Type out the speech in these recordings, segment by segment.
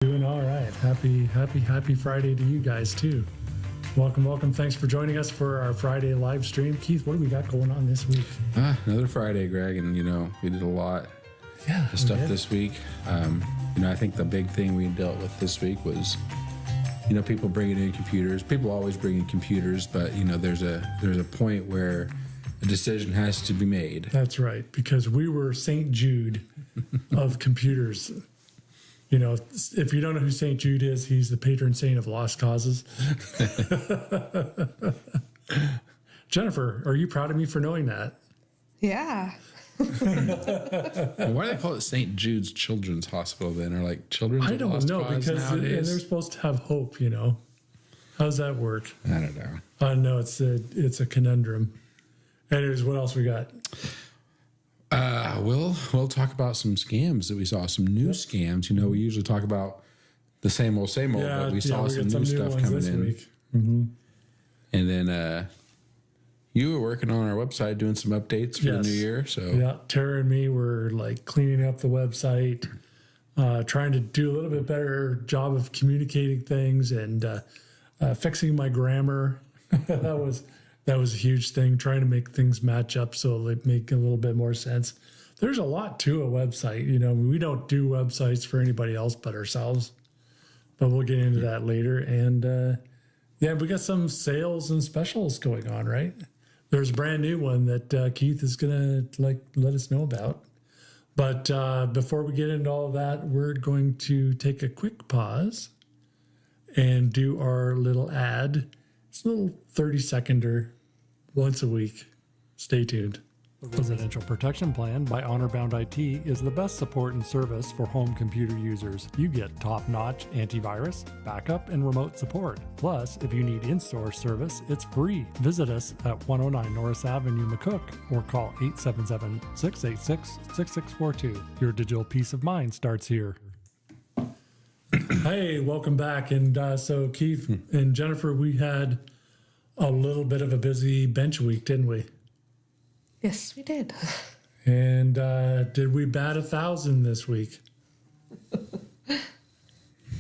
Doing all right. Happy Friday to you guys too. Welcome. Thanks for joining us for our Friday live stream. Keith, what do we got going on this week? Another Friday, Greg, and we did a lot of stuff this week. I think the big thing we dealt with this week was, people bringing in computers. People always bring in computers, but there's a point where a decision has to be made. That's right, because we were St. Jude of computers. If you don't know who St. Jude is, he's the patron saint of lost causes. Jennifer, are you proud of me for knowing that? Yeah. Why do they call it St. Jude's Children's Hospital then? Or like Children's I don't know, because nowadays? they're supposed to have hope, How's that work? I don't know. No, it's a conundrum. Anyways, what else we got? We'll talk about some scams that we saw, some new scams. We usually talk about the same old, but we saw some new stuff coming in. Mm-hmm. And then you were working on our website, doing some updates for the new year. So yeah, Tara and me were like cleaning up the website, trying to do a little bit better job of communicating things and fixing my grammar. That was a huge thing, trying to make things match up so they make a little bit more sense. There's a lot to a website. We don't do websites for anybody else but ourselves, but we'll get into that later. And we got some sales and specials going on, right? There's a brand new one that Keith is going to let us know about. But before we get into all of that, we're going to take a quick pause and do our little ad. It's a little 30-seconder once a week. Stay tuned. The Residential Protection Plan by HonorBound IT is the best support and service for home computer users. You get top-notch antivirus, backup, and remote support. Plus, if you need in-store service, it's free. Visit us at 109 Norris Avenue, McCook, or call 877-686-6642. Your digital peace of mind starts here. Hey, welcome back. And so Keith and Jennifer, we had a little bit of a busy bench week, didn't we? Yes, we did. And did we bat 1,000 this week?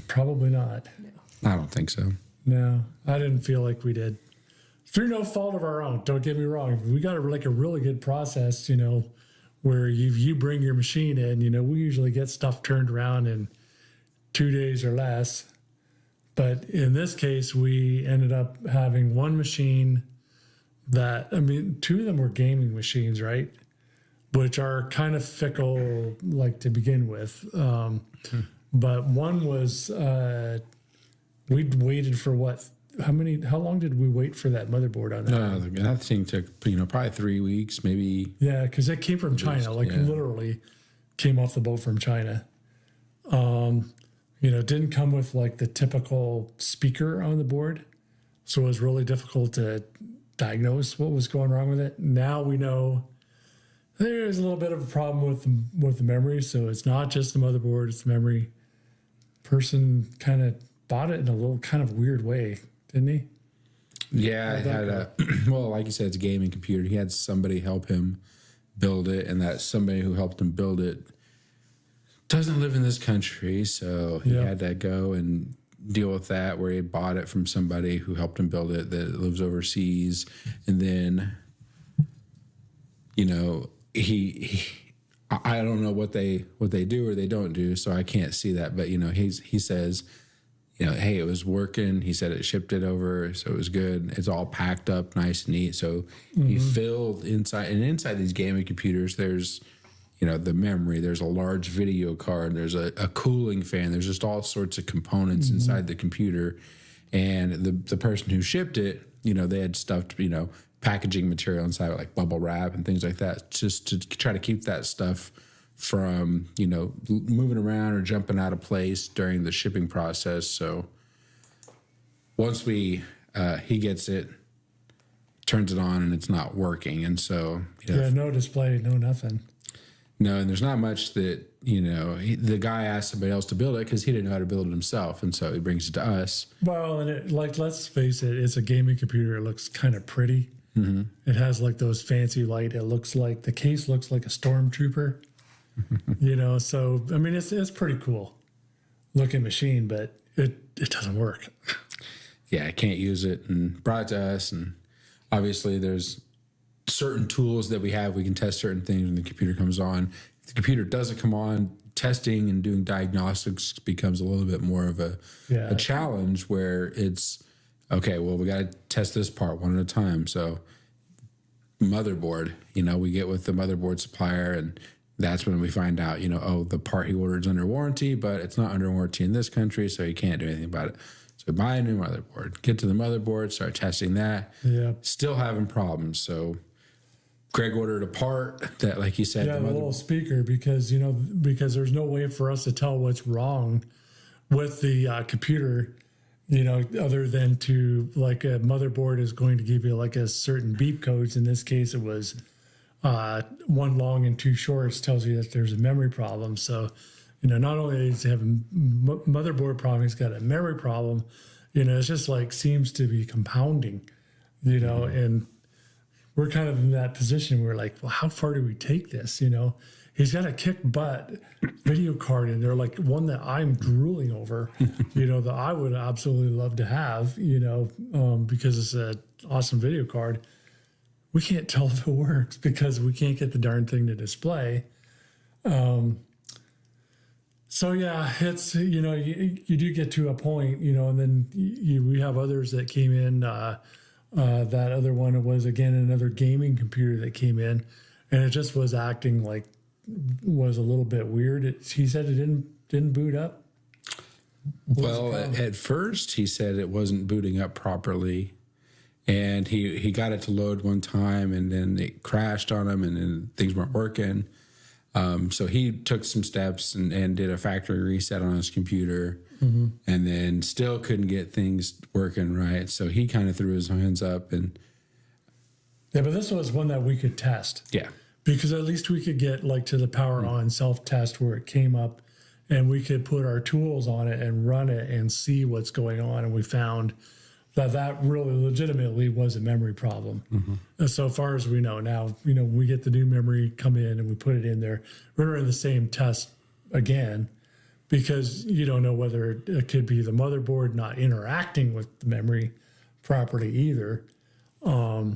Probably not. I don't think so. No, I didn't feel like we did. Through no fault of our own. Don't get me wrong. We got a really good process, where you bring your machine in. We usually get stuff turned around in 2 days or less. But in this case, we ended up having one machine two of them were gaming machines, right? Which are kind of fickle, to begin with. But one was, we waited for how long did we wait for that motherboard on that? That thing took, probably 3 weeks, maybe. Yeah, because it came from China, literally came off the boat from China. Didn't come with the typical speaker on the board. So it was really difficult to diagnose what was going wrong with it. Now we know there's a little bit of a problem with the memory. So it's not just the motherboard, it's the memory. Person kind of bought it in a little kind of weird way, didn't he? Yeah, I had like you said, it's a gaming computer. He had somebody help him build it, and that somebody who helped him build it doesn't live in this country, so he had to go and deal with that, where he bought it from somebody who helped him build it that lives overseas. And then, I don't know what they do or they don't do, so I can't see that. But he says, hey, it was working. He said it shipped it over, so it was good. It's all packed up nice and neat. So he filled inside, and inside these gaming computers, there's the memory, there's a large video card, there's a cooling fan, there's just all sorts of components inside the computer. And the person who shipped it, they had stuffed, packaging material inside, like bubble wrap and things like that, just to try to keep that stuff from, moving around or jumping out of place during the shipping process. So once he gets it, turns it on, and it's not working. And so, no display, no nothing. No, and there's not much that, the guy asked somebody else to build it because he didn't know how to build it himself. And so he brings it to us. Well, and let's face it, it's a gaming computer. It looks kind of pretty. Mm-hmm. It has those fancy light. It looks like the case looks like a stormtrooper, so, it's pretty cool. looking machine, but it doesn't work. Yeah, I can't use it, and brought it to us. And obviously, there's certain tools that we have. We can test certain things when the computer comes on. If the computer doesn't come on, testing and doing diagnostics becomes a little bit more of a challenge where it's, okay, well, we got to test this part one at a time. So motherboard, we get with the motherboard supplier, and that's when we find out, oh, the part he ordered is under warranty, but it's not under warranty in this country, so he can't do anything about it. So buy a new motherboard, get to the motherboard, start testing that. Yeah. Still having problems. So Greg ordered a part that, like he said, Yeah, the little speaker, because there's no way for us to tell what's wrong with the computer, other than to, like, a motherboard is going to give you like a certain beep codes. In this case, it was one long and two shorts, tells you that there's a memory problem. So, not only does he have a motherboard problem, he's got a memory problem. It's just like seems to be compounding, and we're kind of in that position. We're like, well, how far do we take this? He's got a kick butt video card in there, like one that I'm drooling over, that I would absolutely love to have, because it's an awesome video card. We can't tell if it works because we can't get the darn thing to display. So yeah, it's, you do get to a point, and then we have others that came in. That other one was, again, another gaming computer that came in, and it just was acting like, was a little bit weird. He said it didn't boot up. Well, at first he said it wasn't booting up properly, and he got it to load one time, and then it crashed on him, and then things weren't working. So he took some steps and did a factory reset on his computer, and then still couldn't get things working right. So he kind of threw his hands up, and yeah, but this was one that we could test. Yeah. Because at least we could get like to the power on self-test where it came up, and we could put our tools on it and run it and see what's going on. And we found that really legitimately was a memory problem. As so far as we know now, we get the new memory, come in, and we put it in there. We're in the same test again, because you don't know whether it could be the motherboard not interacting with the memory properly either. Yeah,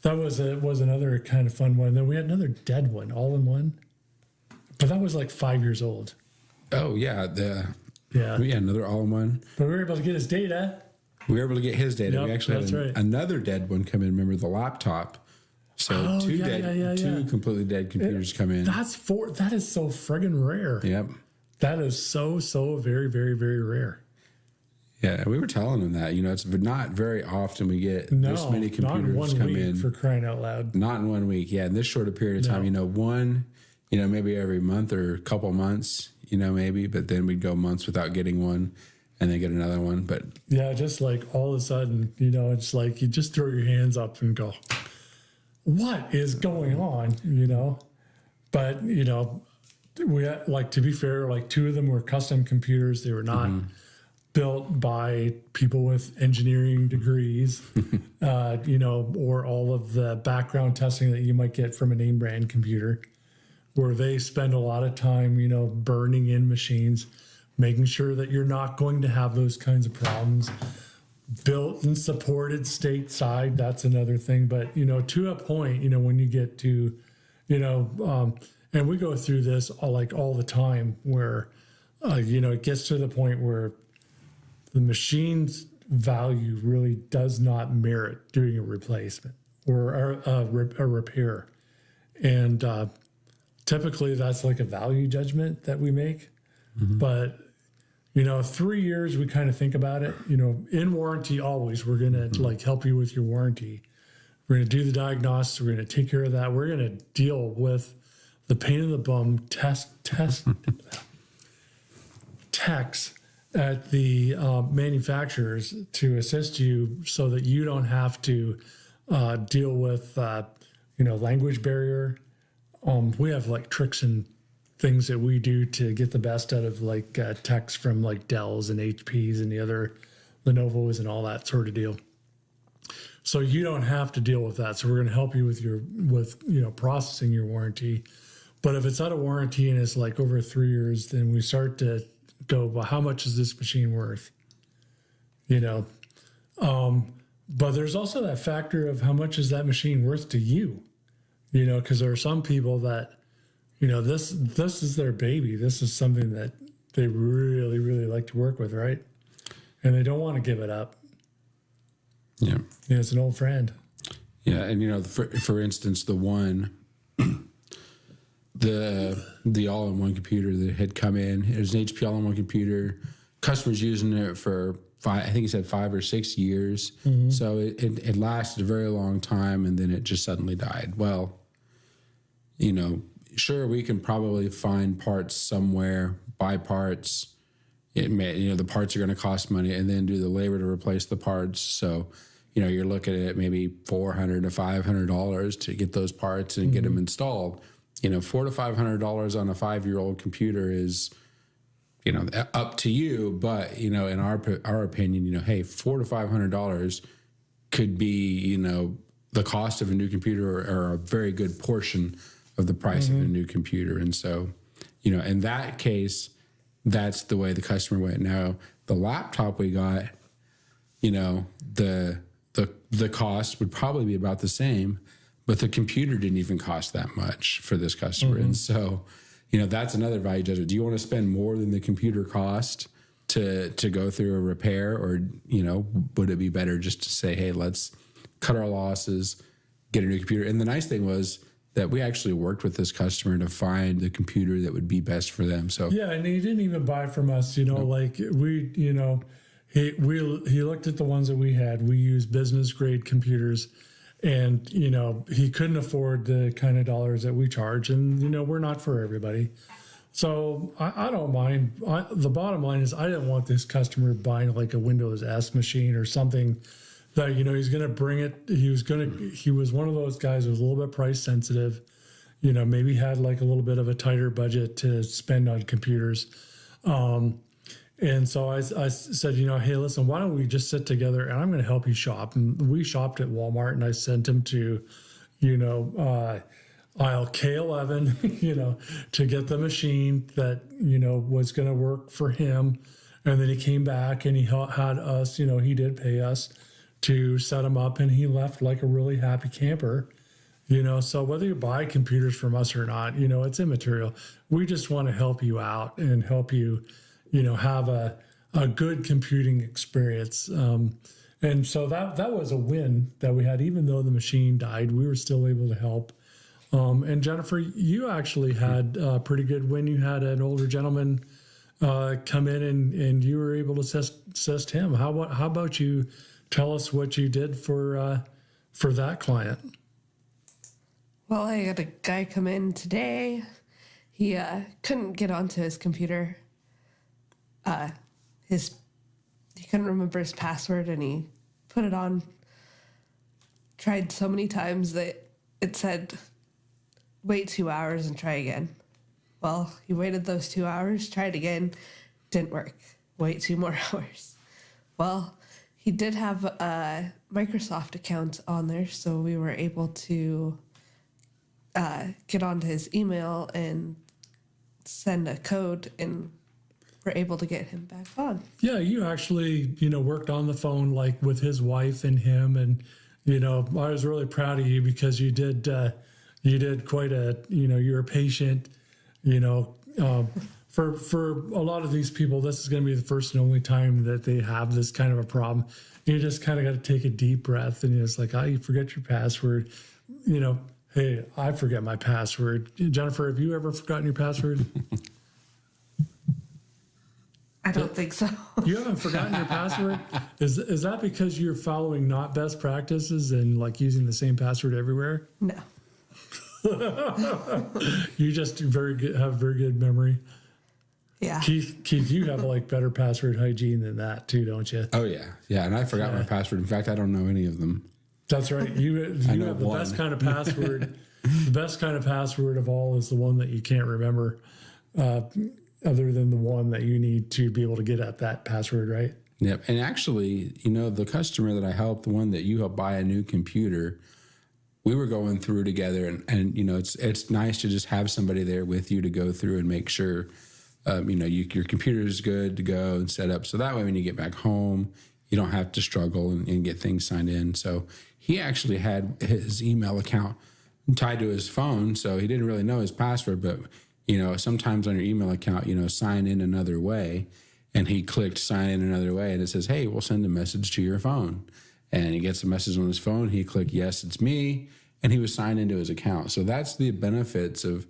that was another kind of fun one. Then we had another dead one, all in one, but that was like 5 years old. Oh yeah, another all-in-one. But we were able to get his data. We were able to get his data. Yep, We actually had another dead one come in. Remember the laptop? So two completely dead computers come in. That is so friggin' rare. Yep. That is so very, very, very rare. Yeah, we were telling them that, it's not very often we get this many computers come in. For crying out loud. Not in 1 week. Yeah, in this short a period of time, one, maybe every month or a couple months, maybe, but then we'd go months without getting one and then get another one. But yeah, just like all of a sudden, it's like you just throw your hands up and go, what is going on? But, we had, like, to be fair, like two of them were custom computers. They were not built by people with engineering degrees, or all of the background testing that you might get from a name brand computer, where they spend a lot of time, burning in machines, making sure that you're not going to have those kinds of problems. Built and supported stateside, that's another thing. But, to a point, when you get to, and we go through this all the time where, it gets to the point where the machine's value really does not merit doing a replacement or a repair. And typically that's like a value judgment that we make. But, 3 years, we kind of think about it, in warranty always, we're going to help you with your warranty. We're going to do the diagnostics. We're going to take care of that. We're going to deal with the pain in the bum techs at the manufacturers to assist you so that you don't have to deal with, language barrier. We have like tricks and things that we do to get the best out of techs from like Dells and HPs and the other Lenovo's and all that sort of deal. So you don't have to deal with that. So we're going to help you with processing your warranty. But if it's out of warranty and it's like over 3 years, then we start to go, well, how much is this machine worth? You know, but there's also that factor of how much is that machine worth to you? You know, because there are some people that, you know, this is their baby. This is something that they really, really like to work with, right? And they don't want to give it up. Yeah. You know, it's an old friend. Yeah, and you know, for instance, the one, the all-in-one computer that had come in, it was an HP all-in-one computer. Customers using it for I think he said 5 or 6 years. So it lasted a very long time, and then it just suddenly died. Well, you know, sure, we can probably find parts somewhere, buy parts. It may, you know, the parts are going to cost money, and then do the labor to replace the parts. So, you know, you're looking at maybe $400 to $500 to get those parts and get them installed. You know, $400 to $500 on a 5-year-old computer is, you know, up to you. But, you know, in our opinion, you know, hey, $400 to $500 could be, you know, the cost of a new computer or a very good portion of the price of a new computer. And so, you know, in that case, that's the way the customer went. Now, the laptop we got, you know, the cost would probably be about the same, but the computer didn't even cost that much for this customer. And so, you know, that's another value judgment. Do you want to spend more than the computer cost to go through a repair, or, you know, would it be better just to say, hey, let's cut our losses, get a new computer? And the nice thing was that we actually worked with this customer to find the computer that would be best for them. So Yeah, and he didn't even buy from us, you know, like we, you know, he looked at the ones that we had. We use business grade computers, and, you know, he couldn't afford the kind of dollars that we charge, and, you know, we're not for everybody. So I don't mind. The bottom line is I didn't want this customer buying like a Windows S machine or something that, you know, he's going to bring it. He was one of those guys who was a little bit price sensitive, you know, maybe had like a little bit of a tighter budget to spend on computers. And so I said, you know, hey, listen, why don't we just sit together and I'm going to help you shop. And we shopped at Walmart, and I sent him to, you know, aisle K11, you know, to get the machine that, you know, was going to work for him. And then he came back and he had us, you know, he did pay us to set him up, and he left like a really happy camper, you know. So whether you buy computers from us or not, you know, it's immaterial. We just want to help you out and help you, you know, have a good computing experience. And so that was a win that we had. Even though the machine died, we were still able to help. And Jennifer, you actually had a pretty good win. You had an older gentleman come in, and you were able to assist him. How about you tell us what you did for that client? Well, I had a guy come in today. He couldn't get onto his computer. He couldn't remember his password, and he put it on. Tried so many times that it said, wait 2 hours and try again. Well, he waited those 2 hours, tried again, didn't work. Wait 2 more hours. Well, he did have a Microsoft account on there, so we were able to get onto his email and send a code, and we're able to get him back on. Yeah, you actually, you know, worked on the phone like with his wife and him, and, you know, I was really proud of you because you did quite a, you know, you're patient, you know. For a lot of these people, this is going to be the first and only time that they have this kind of a problem. You just kind of got to take a deep breath, and it's like, oh, you forget your password. You know, hey, I forget my password. Jennifer, have you ever forgotten your password? I don't think so. You haven't forgotten your password? Is that because you're following not best practices and like using the same password everywhere? No. You just have very good memory. Yeah. Keith, you have like better password hygiene than that too, don't you? Oh yeah, yeah. And I forgot my password. In fact, I don't know any of them. That's right. You know have the one. best kind of password. The best kind of password of all is the one that you can't remember, other than the one that you need to be able to get at that password, right? Yep. And actually, you know, the customer that I helped, the one that you helped buy a new computer, we were going through together, and you know, it's nice to just have somebody there with you to go through and make sure, you know, your computer is good to go and set up. So that way, when you get back home, you don't have to struggle and get things signed in. So he actually had his email account tied to his phone, so he didn't really know his password. But you know, sometimes on your email account, you know, sign in another way, and he clicked sign in another way, and it says, "Hey, we'll send a message to your phone." And he gets a message on his phone. He clicked, "Yes, it's me," and he was signed into his account. So that's the benefits of,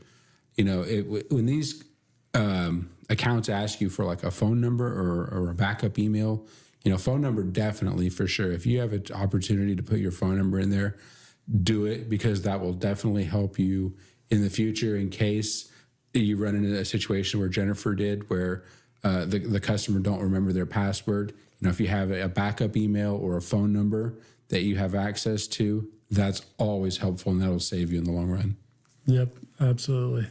you know, when these accounts ask you for like a phone number or a backup email. You know, phone number definitely for sure. If you have an opportunity to put your phone number in there, do it, because that will definitely help you in the future in case you run into a situation where Jennifer did, where the customer don't remember their password. You know, if you have a backup email or a phone number that you have access to, that's always helpful, and that'll save you in the long run. Yep, absolutely.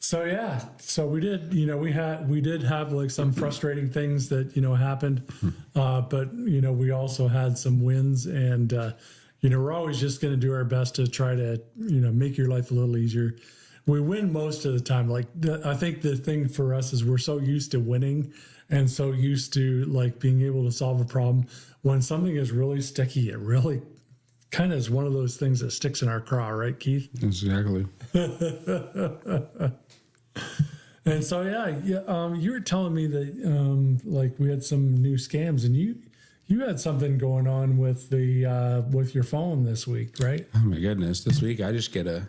So yeah, so we did, you know, we did have like some frustrating things that, you know, happened, but you know, we also had some wins, and you know, we're always just going to do our best to try to, you know, make your life a little easier. We win most of the time. Like I think the thing for us is we're so used to winning and so used to like being able to solve a problem. When something is really sticky, it really kind of is one of those things that sticks in our craw, right, Keith? Exactly. And so, you were telling me that like we had some new scams, and you had something going on with the with your phone this week, right? Oh my goodness. This week I just I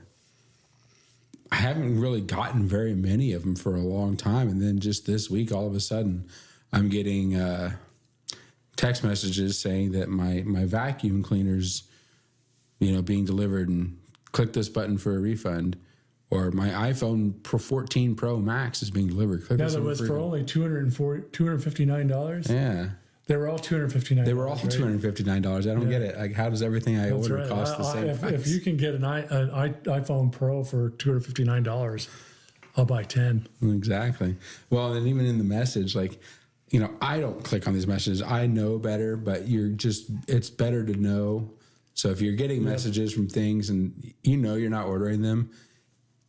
haven't really gotten very many of them for a long time. And then just this week, all of a sudden, I'm getting text messages saying that my vacuum cleaner's, you know, being delivered, and click this button for a refund. Or my iPhone 14 Pro Max is being delivered. Click Now this that button was for for only $259. Yeah. They were all $259. They were all $259. I don't get it. Like, how does everything I That's order right. cost the same price? If you can get an iPhone Pro for $259, I'll buy 10. Exactly. Well, and even in the message, like, you know, I don't click on these messages. I know better, but it's better to know. So if you're getting messages from things and you know you're not ordering them,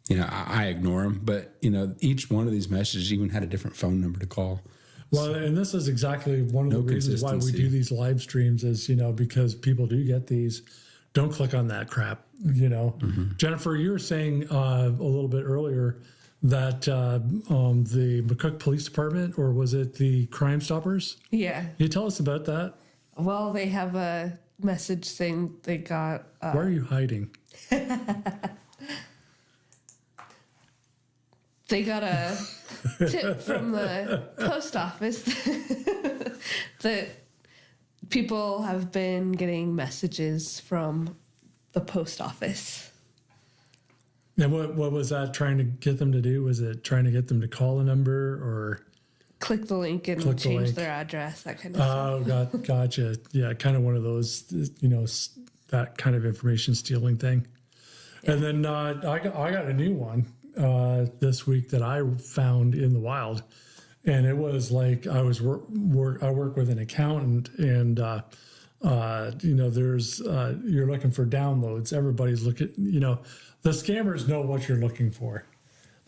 you know, I ignore them. But, you know, each one of these messages even had a different phone number to call. Well, and this is exactly one of the reasons why we consistency. do these live streams is, you know, because people do get these. Don't click on that crap, you know. Jennifer, you were saying a little bit earlier that the McCook Police Department, or was it the Crime Stoppers? Yeah. Can you tell us about that? Well, they have a message saying they got. Why are you hiding? They got a tip from the post office that people have been getting messages from the post office. And what was that trying to get them to do? Was it trying to get them to call a number, or? Click the link and Click the change link. their address, that kind of stuff. Oh, gotcha. Yeah, kind of one of those, you know, that kind of information stealing thing. Yeah. And then I got a new one this week that I found in the wild, and it was like I work with an accountant, and you know, there's you're looking for downloads. Everybody's looking, you know, the scammers know what you're looking for,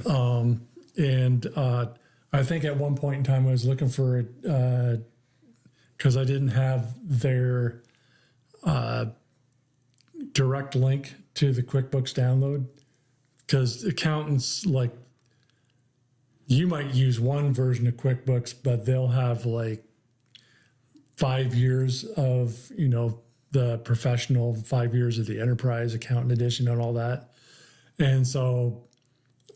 and I think at one point in time I was looking for it because I didn't have their direct link to the QuickBooks download. Because accountants, like, you might use one version of QuickBooks, but they'll have like 5 years of, you know, the professional, 5 years of the enterprise accountant edition and all that. And so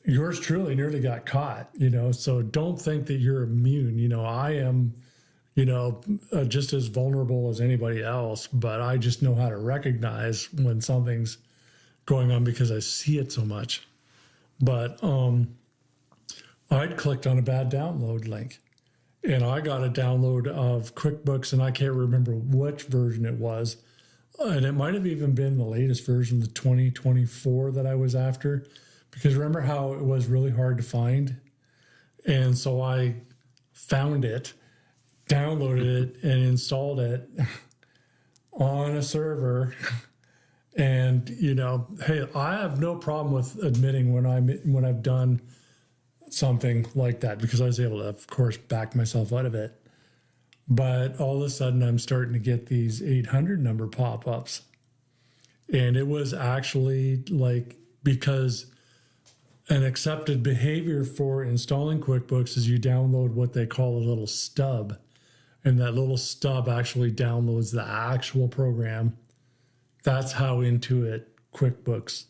yours truly nearly got caught, you know, so don't think that you're immune. You know, I am, you know, just as vulnerable as anybody else, but I just know how to recognize when something's going on because I see it so much. But I'd clicked on a bad download link, and I got a download of QuickBooks, and I can't remember which version it was. And it might have even been the latest version, the 2024 that I was after, because remember how it was really hard to find? And so I found it, downloaded it, and installed it on a server. And hey, I have no problem with admitting when I've done something like that, because I was able to, of course, back myself out of it. But all of a sudden, I'm starting to get these 800 number pop-ups. And it was actually like, because an accepted behavior for installing QuickBooks is you download what they call a little stub. And that little stub actually downloads the actual program. That's how Intuit QuickBooks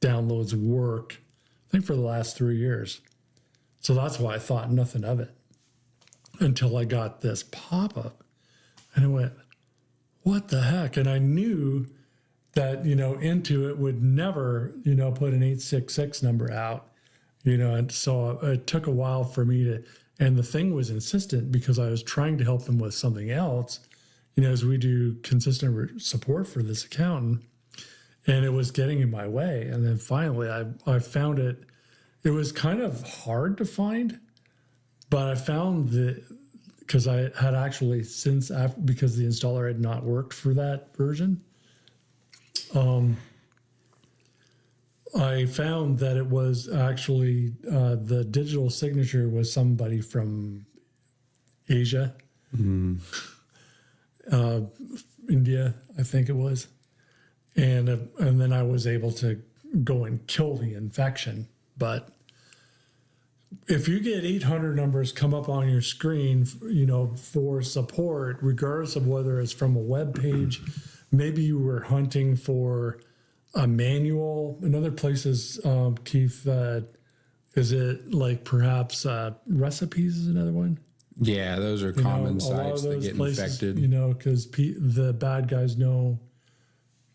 downloads work, I think, for the last 3 years. So that's why I thought nothing of it until I got this pop-up. And I went, what the heck? And I knew that, Intuit would never, put an 866 number out, and so it took a while for me to, and the thing was insistent because I was trying to help them with something else, as we do consistent support for this accountant, and it was getting in my way. And then finally I found it. It was kind of hard to find, but I found that because I had actually because the installer had not worked for that version, I found that it was actually the digital signature was somebody from Asia, India, I think it was, and then I was able to go and kill the infection. But if you get 800 numbers come up on your screen, for support, regardless of whether it's from a web page, maybe you were hunting for a manual. In other places, Keith, is it like perhaps recipes is another one? Yeah, those are common sites that get infected. Because the bad guys know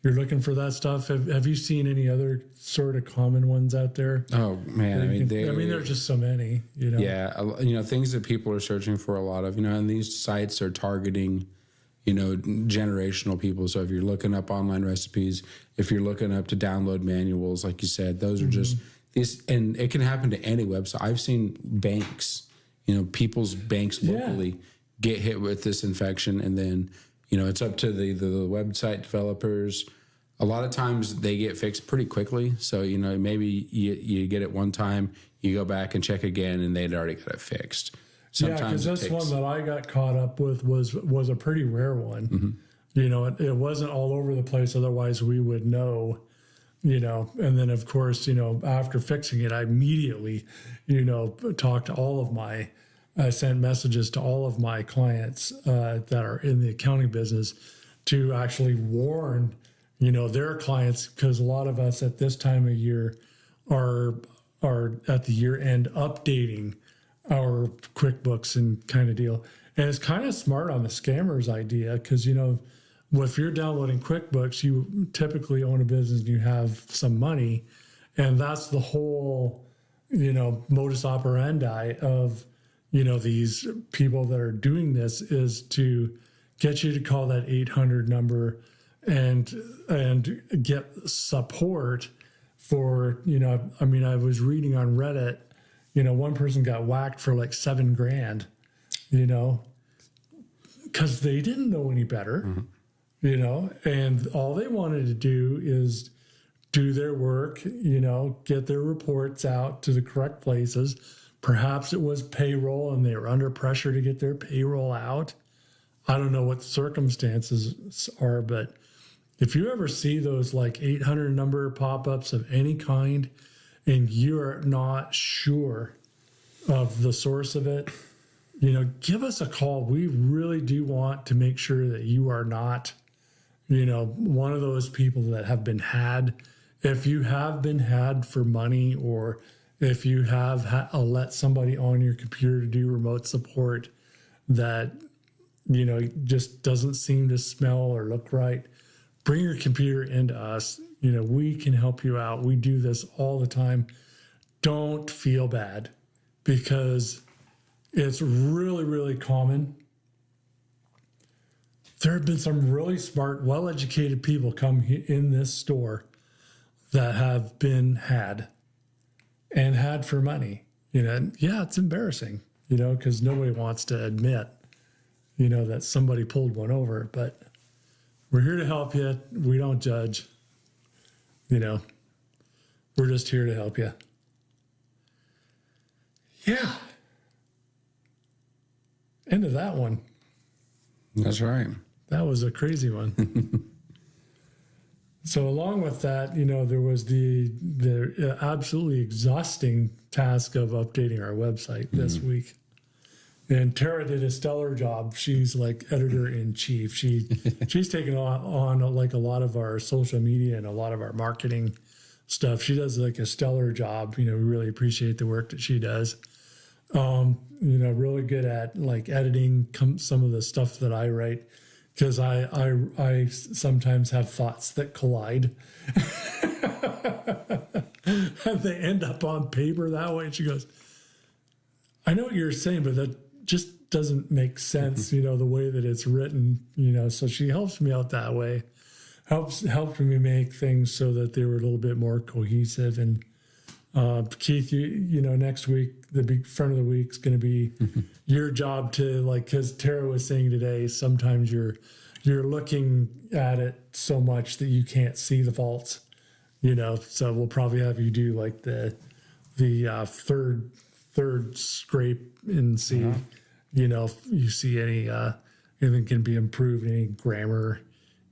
you're looking for that stuff. Have you seen any other sort of common ones out there? Oh man, there's just so many. Yeah, things that people are searching for a lot of. And these sites are targeting, generational people. So if you're looking up online recipes, if you're looking up to download manuals, like you said, those are just these, and it can happen to any website. I've seen banks, people's banks locally get hit with this infection, and then, it's up to the website developers. A lot of times they get fixed pretty quickly. So, maybe you get it one time, you go back and check again, and they'd already got it fixed. Because this one that I got caught up with was a pretty rare one. It wasn't all over the place. Otherwise, we would know. And then of course, after fixing it, I immediately, talked to all of my, I sent messages to all of my clients that are in the accounting business to actually warn, their clients, because a lot of us at this time of year are at the year end updating our QuickBooks and kind of deal. And it's kind of smart on the scammer's idea because, if you're downloading QuickBooks, you typically own a business and you have some money. And that's the whole, modus operandi of, these people that are doing this is to get you to call that 800 number and get support for, I was reading on Reddit, one person got whacked for like $7,000, because they didn't know any better, and all they wanted to do is do their work, get their reports out to the correct places. Perhaps it was payroll and they were under pressure to get their payroll out. I don't know what the circumstances are, but if you ever see those like 800 number pop-ups of any kind and you're not sure of the source of it, give us a call. We really do want to make sure that you are not, one of those people that have been had. If you have been had for money, or if you have let somebody on your computer to do remote support that, just doesn't seem to smell or look right, bring your computer into us. We can help you out. We do this all the time. Don't feel bad, because it's really, really common. There have been some really smart, well-educated people come in this store that have been had for money. It's embarrassing, because nobody wants to admit, that somebody pulled one over. But we're here to help you. We don't judge. You know, we're just here to help you. Yeah. End of that one. That's right. That was a crazy one. So along with that, you know, there was the absolutely exhausting task of updating our website this week. And Tara did a stellar job. She's like editor in chief. She's taken on like a lot of our social media and a lot of our marketing stuff. She does like a stellar job. You know, we really appreciate the work that she does. You know, really good at like editing some of the stuff that I write, because I sometimes have thoughts that collide. And they end up on paper that way. And she goes, I know what you're saying, but that just doesn't make sense, you know, the way that it's written, you know. So she helps me out that way, helped me make things so that they were a little bit more cohesive. And Keith, you know, next week, the big front of the week is going to be your job to, like, because Tara was saying today, sometimes you're looking at it so much that you can't see the faults, you know. So we'll probably have you do like the third scrape and see, you know, if you see anything can be improved, any grammar,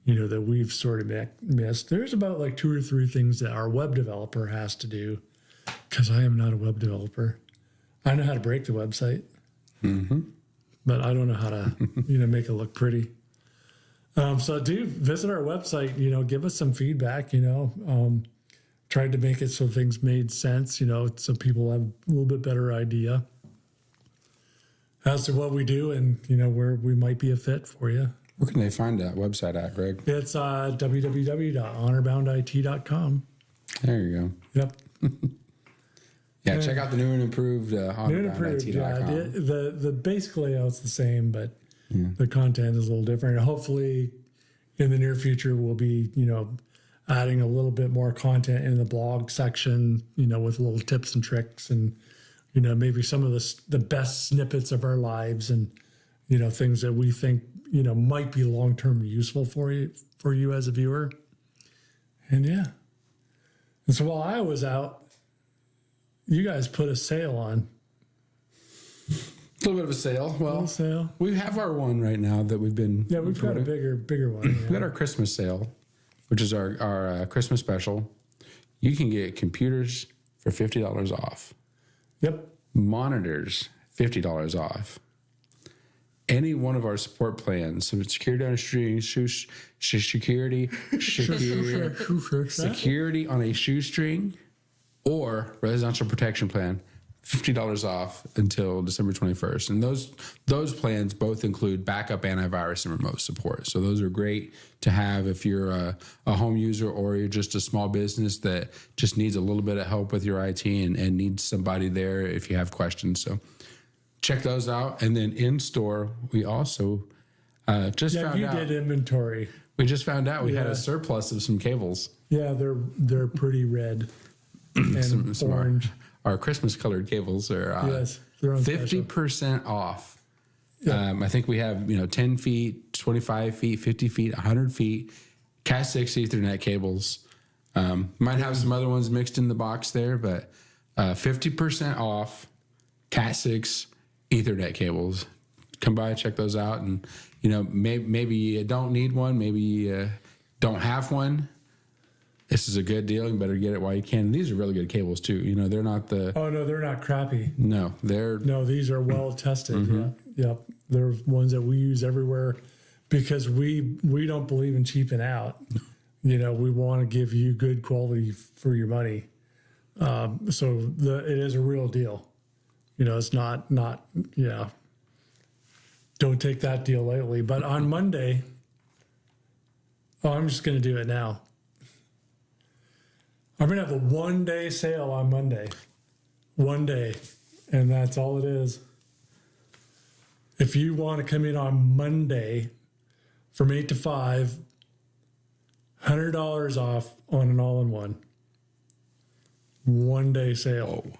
you know, that we've sort of missed. There's about like 2 or 3 things that our web developer has to do, because I am not a web developer. I know how to break the website, but I don't know how to, you know, make it look pretty. So do visit our website, you know, give us some feedback, you know, tried to make it so things made sense, you know, so people have a little bit better idea as to what we do and, you know, where we might be a fit for you. Where can they find that website at, Greg? It's www.honorboundit.com. There you go. Yep. Yeah, check out the new and improved honorboundit.com. Yeah, the basic layout's the same, but the content is a little different. And hopefully in the near future, we'll be, you know, adding a little bit more content in the blog section, you know, with little tips and tricks and, you know, maybe some of the best snippets of our lives and, you know, things that we think, you know, might be long-term useful for you as a viewer. And yeah. And so while I was out, you guys put a sale on. A little bit of a sale. Well, sale. we have our one right now that we've been. Yeah, we've got a bigger one. We got our Christmas sale, which is our Christmas special. You can get computers for $50 off. Yep. Monitors, $50 off. Any one of our support plans, so it's security on a string, security on a shoestring, or residential protection plan, $50 off until December 21st. And those plans both include backup, antivirus, and remote support. So those are great to have if you're a home user or you're just a small business that just needs a little bit of help with your IT and needs somebody there if you have questions. So check those out. And then in store, we also just found out. You did inventory. We just found out we had a surplus of some cables. Yeah, they're pretty red and some orange. Our Christmas colored cables are Yes, they're on 50% off. I think we have 10 feet, 25 feet, 50 feet, 100 feet, Cat 6 Ethernet cables. Might have some other ones mixed in the box there, but 50% off Cat 6 Ethernet cables. Come by, check those out, and maybe you don't need one, maybe you don't have one. This is a good deal. You better get it while you can. And these are really good cables too. They're not the. Oh no, they're not crappy. No, these are well tested. Yeah, yep. They're ones that we use everywhere because we don't believe in cheaping out. We want to give you good quality for your money. So it is a real deal. It's not. Yeah. Don't take that deal lightly. But on Monday, I'm just going to do it now. I'm going to have a 1-day sale on Monday. 1 day. And that's all it is. If you want to come in on Monday from 8 to 5, $100 off on an all-in-one. 1-day sale. Whoa.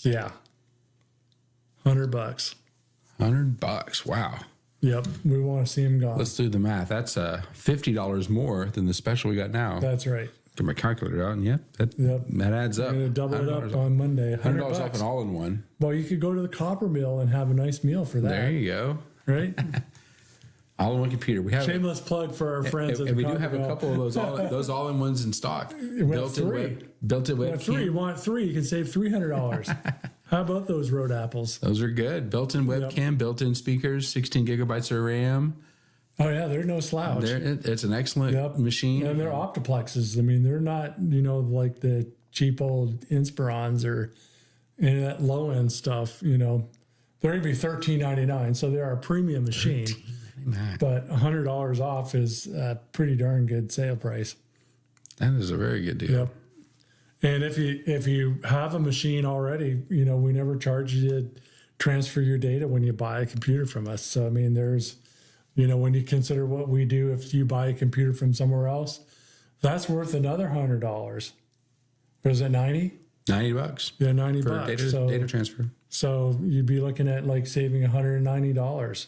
Yeah. $100. $100. Wow. Yep. We want to see them gone. Let's do the math. That's $50 more than the special we got now. That's right. Get my calculator out, and yep, that adds up. I'm going to double it $100 up on Monday. $100 off $100. an all-in-one. Well, you could go to the Copper Mill and have a nice meal for that. There you go. Right? All-in-one computer. We have Shameless plug for our friends. and at the we do Copper have a Mill. couple of those all-in-ones in stock. three. Built-in Want three? You webcam. want three? You can save $300. How about those road apples? Those are good. Built-in webcam, built-in speakers, 16 gigabytes of RAM. Oh yeah, they're no slouch. It's an excellent Yep. machine. And they're optiplexes. I mean, they're not, like the cheap old Inspirons or any of that low end stuff. They're going to be $13.99, so they're a premium machine. But $100 off is a pretty darn good sale price. That is a very good deal. Yep. And if you have a machine already, we never charge you to transfer your data when you buy a computer from us. So I mean, there's, when you consider what we do, if you buy a computer from somewhere else, that's worth another $100. Or is it 90? $90. Yeah, 90 For bucks. data transfer. So you'd be looking at like saving $190.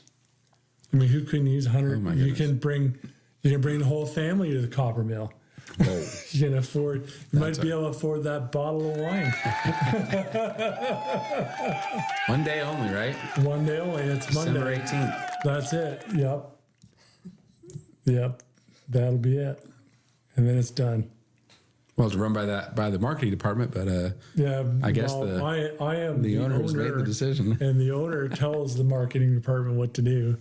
I mean, who couldn't use 100? Oh my you goodness. can bring the whole family to the Copper Mill. Whoa. You can afford. You might be able to afford that bottle of wine. One day only, right? One day only. It's Monday. December 18th. That's it. Yep. That'll be it. And then it's done. Well, it's run by the marketing department, but Yeah. I guess I am the owner has made the decision. and the owner tells the marketing department what to do.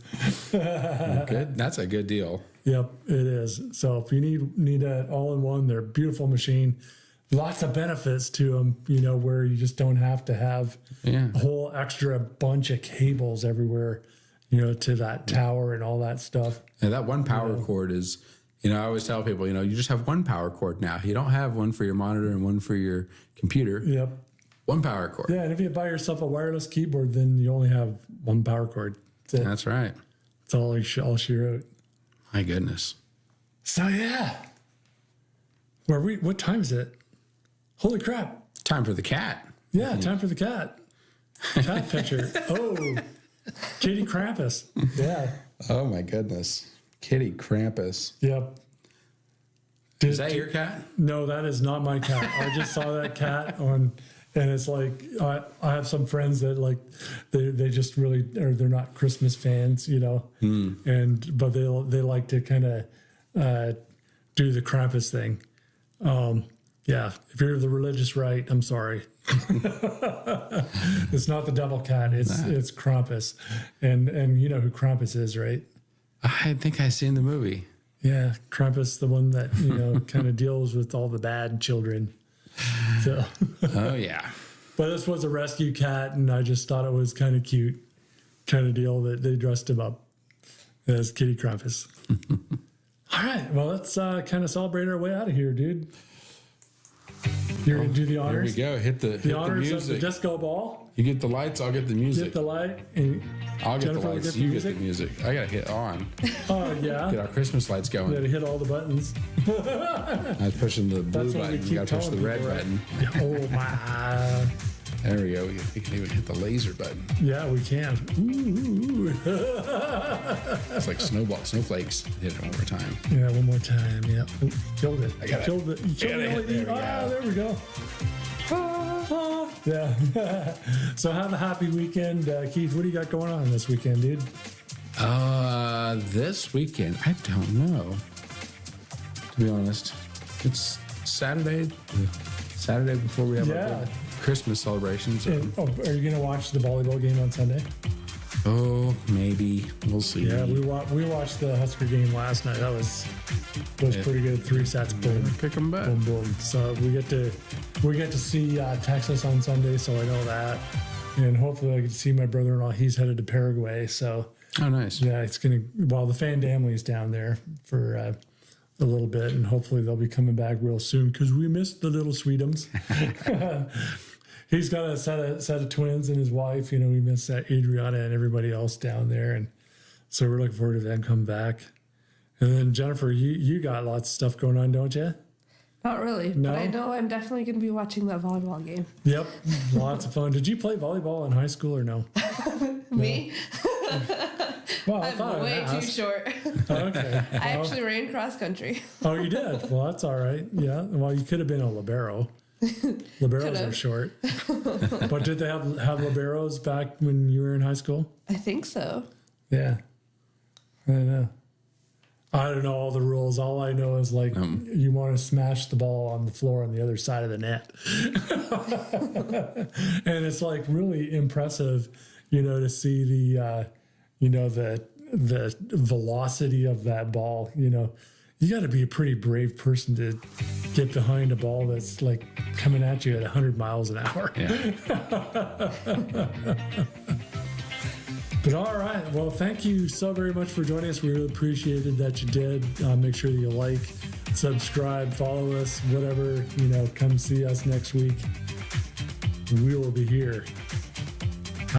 Good. That's a good deal. Yep, it is. So if you need that all-in-one, they're a beautiful machine. Lots of benefits to them, where you just don't have to have Yeah. a whole extra bunch of cables everywhere, to that tower and all that stuff. And that one power cord is, I always tell people, you just have one power cord now. You don't have one for your monitor and one for your computer. Yep. One power cord. Yeah, and if you buy yourself a wireless keyboard, then you only have one power cord. That's it. That's right. That's all she wrote. My goodness. So yeah. What time is it? Holy crap. Time for the cat. Yeah, time for the cat. Cat picture. Oh, Kitty Krampus. Yeah. Oh my goodness. Kitty Krampus. Yep. Is that your cat? No, that is not my cat. I just saw that cat on, and it's like I have some friends that like they just really or they're not Christmas fans, but they like to kind of do the Krampus thing. Yeah, if you're the religious right, I'm sorry. It's not the devil cat. It's Krampus, and you know who Krampus is, right? I think I seen the movie. Yeah, Krampus, the one that kind of deals with all the bad children. So, Oh yeah. but this was a rescue cat, and I just thought it was kind of cute, kind of deal that they dressed him up as Kitty Krampus. All right, well, let's kind of celebrate our way out of here, dude. You're gonna do the Here we honors. go. Hit the Honors of the music. disco ball. You get the lights. I'll get the Get music. the light, and I'll get Jennifer the will lights. get the You music? get the music. I gotta hit on. oh yeah, Get our Christmas lights you going. got to hit all the buttons. I was pushing the blue That's what we button. keep You gotta push telling the red people, right? button. Oh my. There we go. We can even hit the laser button. Yeah, we can. Ooh. It's like snowflakes. Hit it one more time. Yeah, one more time. Yeah. Ooh, killed it. got it. Killed it. You killed Got the it. LED. There we go. Yeah. So have a happy weekend. Keith, what do you got going on this weekend, dude? This weekend, I don't know. To be honest, it's Saturday. Saturday before we have Yeah. our big Christmas celebrations. And, are you going to watch the volleyball game on Sunday? Oh, maybe we'll see. Yeah, we watched the Husker game last night. That was pretty good. 3 sets. Boom. Pick them back. Boom, boom. So we get to see Texas on Sunday, so I know that, and hopefully I get to see my brother-in-law. He's headed to Paraguay, so Oh, nice. yeah, it's gonna. Well, the fan family's down there for a little bit, and hopefully they'll be coming back real soon because we missed the little Sweetums. He's got a set of twins and his wife. We miss Adriana and everybody else down there, and so we're looking forward to them coming back. And then Jennifer, you got lots of stuff going on, don't you? Not really, No? but I know I'm definitely going to be watching that volleyball game. Yep, lots of fun. Did you play volleyball in high school or no? Me? Well, I thought I'm I'd way too ask. short. Okay. I actually ran cross country. Oh, you did? Well, that's all right. Yeah. Well, you could have been a libero. Liberos are Could've. short. But did they have liberos back when you were in high school? I think so. Yeah. I don't know. I don't know all the rules. All I know is like you want to smash the ball on the floor on the other side of the net. And it's like really impressive, to see the the velocity of that ball. You got to be a pretty brave person to get behind a ball that's like coming at you at 100 miles an hour. Yeah. But all right. Well, thank you so very much for joining us. We really appreciated that you did. Make sure that you like, subscribe, follow us, whatever, come see us next week. We will be here.